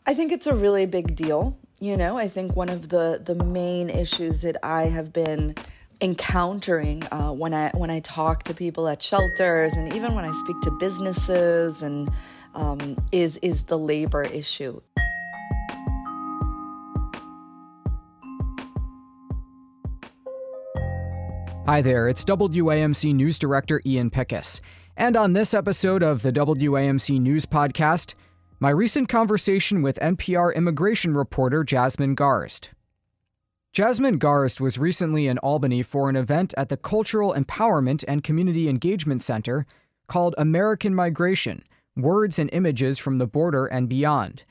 I think it's a really big deal. I think one of the main issues that I have been encountering when I talk to people at shelters and even when I speak to businesses and is the labor issue. Hi there, it's WAMC News Director Ian Pickus. And on this episode of the WAMC News Podcast, my recent conversation with NPR immigration reporter Jasmine Garsd. Jasmine Garsd was recently in Albany for an event at the Cultural Empowerment and Community Engagement Center called American Migration: Words and Images from the Border and Beyond.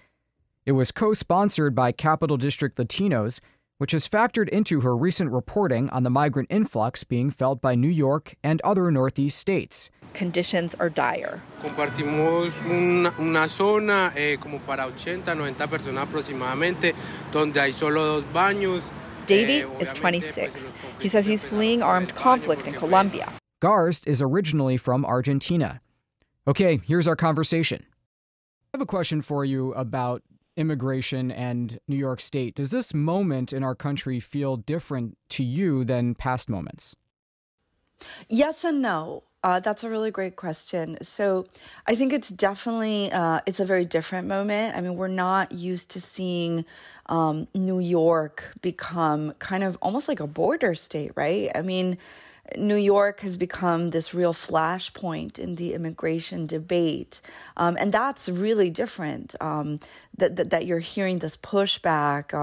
It was co-sponsored by Capital District Latinos, which has factored into her recent reporting on the migrant influx being felt by New York and other Northeast states. Conditions are dire. Compartimos una zona como para 80-90 personas aproximadamente, donde hay solo 2 baños. Davey is 26. He says he's fleeing armed conflict in Colombia. Garsd is originally from Argentina. Okay, here's our conversation. I have a question for you about immigration and New York State. Does this moment in our country feel different to you than past moments? Yes and no. That's a really great question. So I think it's definitely, it's a very different moment. I mean, we're not used to seeing New York become kind of almost like a border state, right? I mean, New York has become this real flashpoint in the immigration debate. And that's really different, that you're hearing this pushback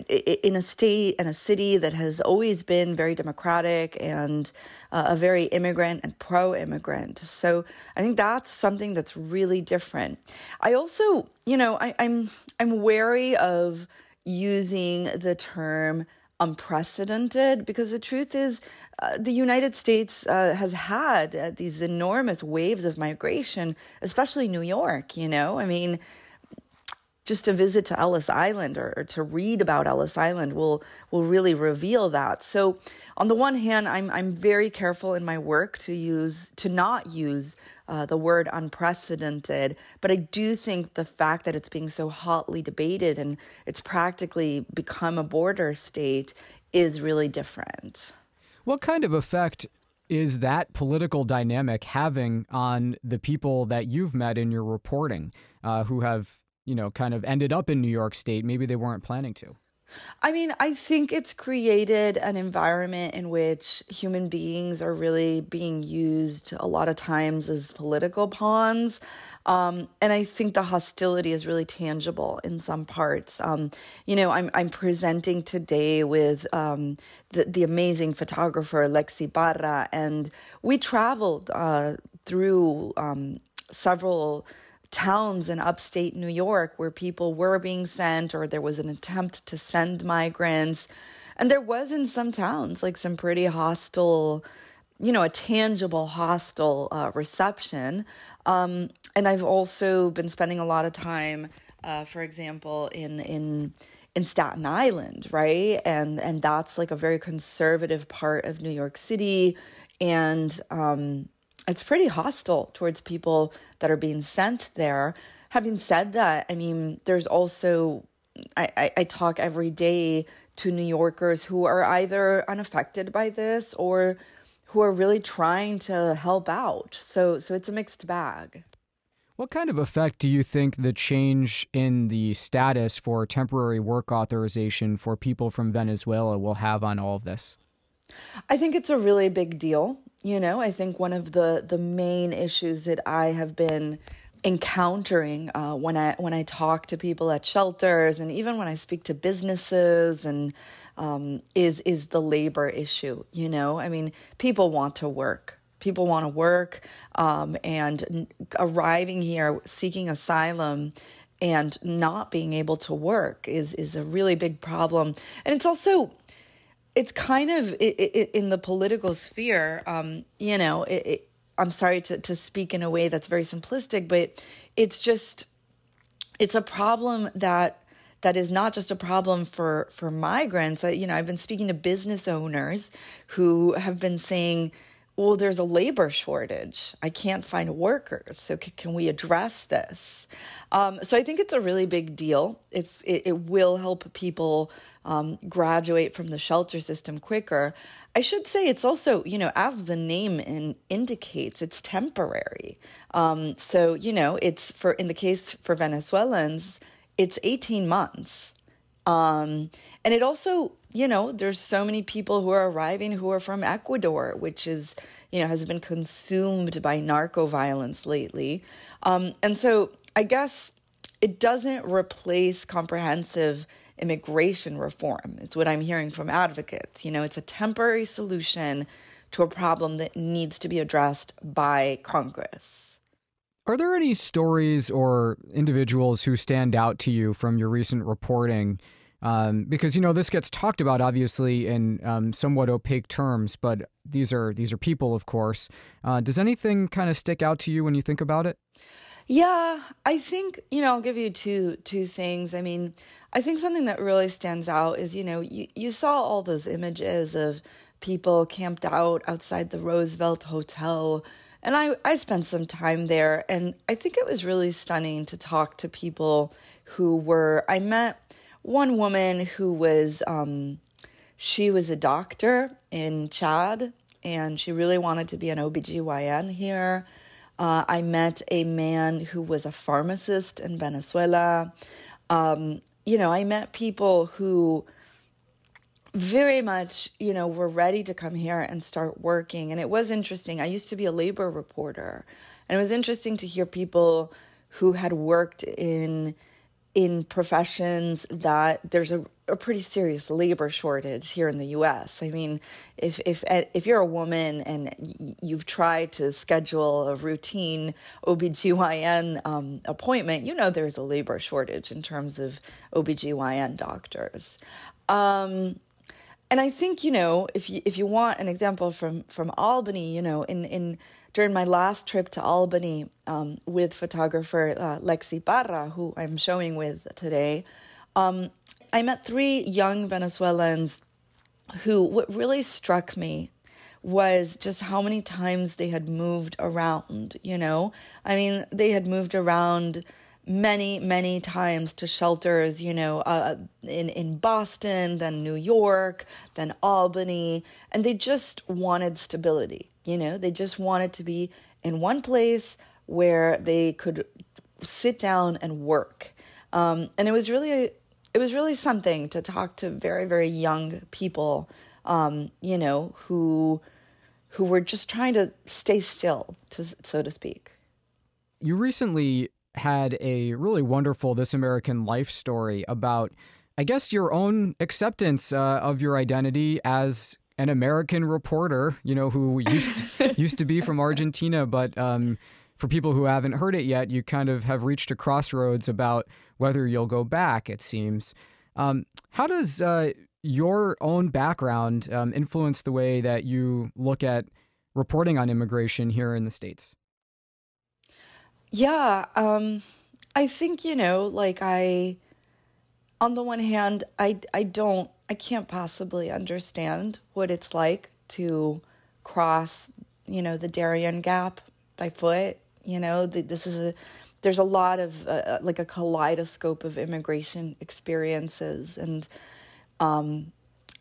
in a state and a city that has always been very democratic and a very immigrant and pro-immigrant. So I think that's something that's really different. I also, I'm wary of using the term unprecedented, because the truth is the United States has had these enormous waves of migration, especially New York, I mean, just to visit to Ellis Island or to read about Ellis Island will really reveal that. So on the one hand, I'm very careful in my work to not use the word unprecedented, but I do think the fact that it's being so hotly debated and it's practically become a border state is really different. What kind of effect is that political dynamic having on the people that you've met in your reporting who have, kind of ended up in New York State? Maybe they weren't planning to. I mean, I think it's created an environment in which human beings are really being used a lot of times as political pawns. And I think the hostility is really tangible in some parts. I'm presenting today with the amazing photographer Lexi Barra, and we traveled through several towns in upstate New York where people were being sent, or there was an attempt to send migrants. And there was in some towns like some pretty hostile, a tangible hostile reception. And I've also been spending a lot of time, for example, in Staten Island, right? And that's like a very conservative part of New York City. And it's pretty hostile towards people that are being sent there. Having said that, I mean, there's also, I talk every day to New Yorkers who are either unaffected by this or who are really trying to help out. So it's a mixed bag. What kind of effect do you think the change in the status for temporary work authorization for people from Venezuela will have on all of this? I think it's a really big deal. I think one of the main issues that I have been encountering when I talk to people at shelters and even when I speak to businesses and is the labor issue. I mean, people want to work. People want to work, and arriving here seeking asylum and not being able to work is a really big problem. And it's also, it's kind of in the political sphere, I'm sorry to speak in a way that's very simplistic, but it's a problem that is not just a problem for migrants. I've been speaking to business owners who have been saying, well, there's a labor shortage. I can't find workers. So can we address this? So I think it's a really big deal. It will help people graduate from the shelter system quicker. I should say it's also, as the name indicates, it's temporary. So, it's in the case for Venezuelans, it's 18 months. And it also, there's so many people who are arriving who are from Ecuador, which is, has been consumed by narco violence lately. And so I guess it doesn't replace comprehensive immigration reform. It's what I'm hearing from advocates. It's a temporary solution to a problem that needs to be addressed by Congress. Are there any stories or individuals who stand out to you from your recent reporting? Because, this gets talked about, obviously, in somewhat opaque terms, but these are people, of course. Does anything kind of stick out to you when you think about it? Yeah, I think, I'll give you two things. I mean, I think something that really stands out is, you saw all those images of people camped out outside the Roosevelt Hotel. And I spent some time there, and I think it was really stunning to talk to people I met one woman who was, she was a doctor in Chad, and she really wanted to be an OBGYN here. I met a man who was a pharmacist in Venezuela. I met people who very much, were ready to come here and start working. And it was interesting. I used to be a labor reporter, and it was interesting to hear people who had worked in professions that there's a pretty serious labor shortage here in the U.S. I mean, if you're a woman and you've tried to schedule a routine OBGYN appointment, there's a labor shortage in terms of OBGYN doctors. And I think, if you want an example from Albany, during my last trip to Albany with photographer Lexi Parra, who I'm showing with today, I met 3 young Venezuelans who, what really struck me was just how many times they had moved around, I mean, they had moved around many, many times to shelters, in Boston, then New York, then Albany, and they just wanted stability. They just wanted to be in one place where they could sit down and work. And it was really something to talk to very, very young people, who were just trying to stay still, so to speak. You recently had a really wonderful This American Life story about, I guess, your own acceptance of your identity as an American reporter, who used to be from Argentina. But for people who haven't heard it yet, you kind of have reached a crossroads about whether you'll go back, it seems. How does your own background influence the way that you look at reporting on immigration here in the States? Yeah, I think, on the one hand, I can't possibly understand what it's like to cross, the Darien Gap by foot. There's a lot of like a kaleidoscope of immigration experiences, and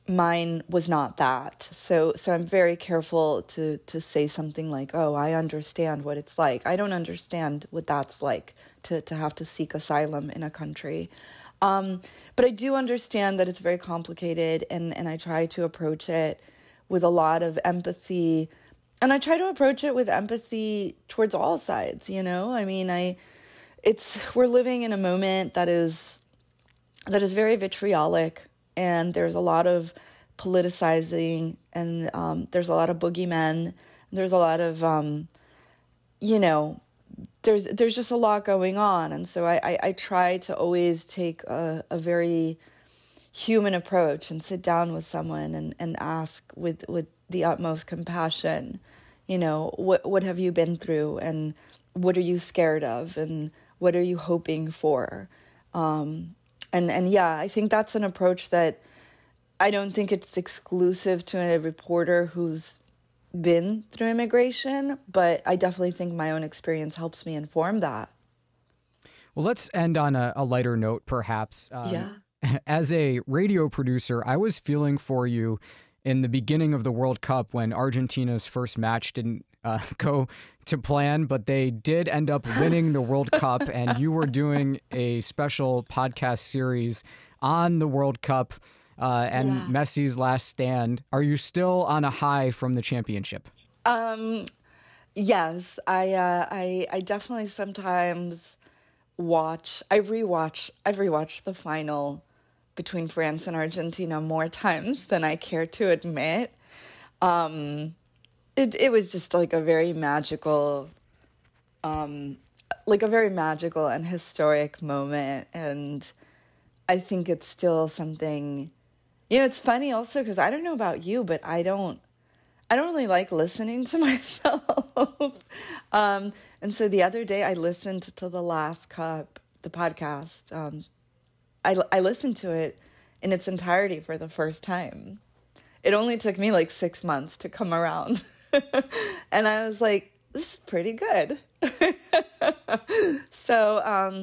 mine was not that. So I'm very careful to say something like, oh, I understand what it's like. I don't understand what that's like to have to seek asylum in a country. But I do understand that it's very complicated, and I try to approach it with a lot of empathy. And I try to approach it with empathy towards all sides, I mean, we're living in a moment that is very vitriolic, and there's a lot of politicizing, and there's a lot of boogeymen. There's a lot of, there's just a lot going on. And so I try to always take a very human approach and sit down with someone and ask with the utmost compassion, what have you been through, and what are you scared of, and what are you hoping for? And yeah, I think that's an approach that I don't think it's exclusive to a reporter who's been through immigration, but I definitely think my own experience helps me inform that. Well, let's end on a lighter note, perhaps. Yeah. As a radio producer, I was feeling for you in the beginning of the World Cup when Argentina's first match didn't go to plan, but they did end up winning the World Cup, and you were doing a special podcast series on the World Cup and Messi's last stand. Are you still on a high from the championship? Yes, I definitely sometimes I've rewatched the final between France and Argentina more times than I care to admit. It was just like a very magical and historic moment, and I think it's still something. It's funny also because I don't know about you, but I don't really like listening to myself. And so the other day I listened to the last cup, the podcast. I listened to it in its entirety for the first time. It only took me like 6 months to come around. And I was like, this is pretty good. So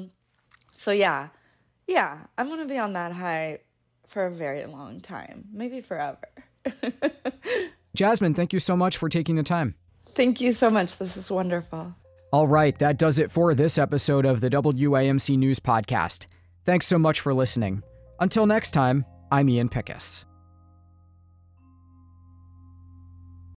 yeah, I'm going to be on that high for a very long time, maybe forever. Jasmine, thank you so much for taking the time. Thank you so much. This is wonderful. All right, that does it for this episode of the WAMC News Podcast. Thanks so much for listening. Until next time, I'm Ian Pickus.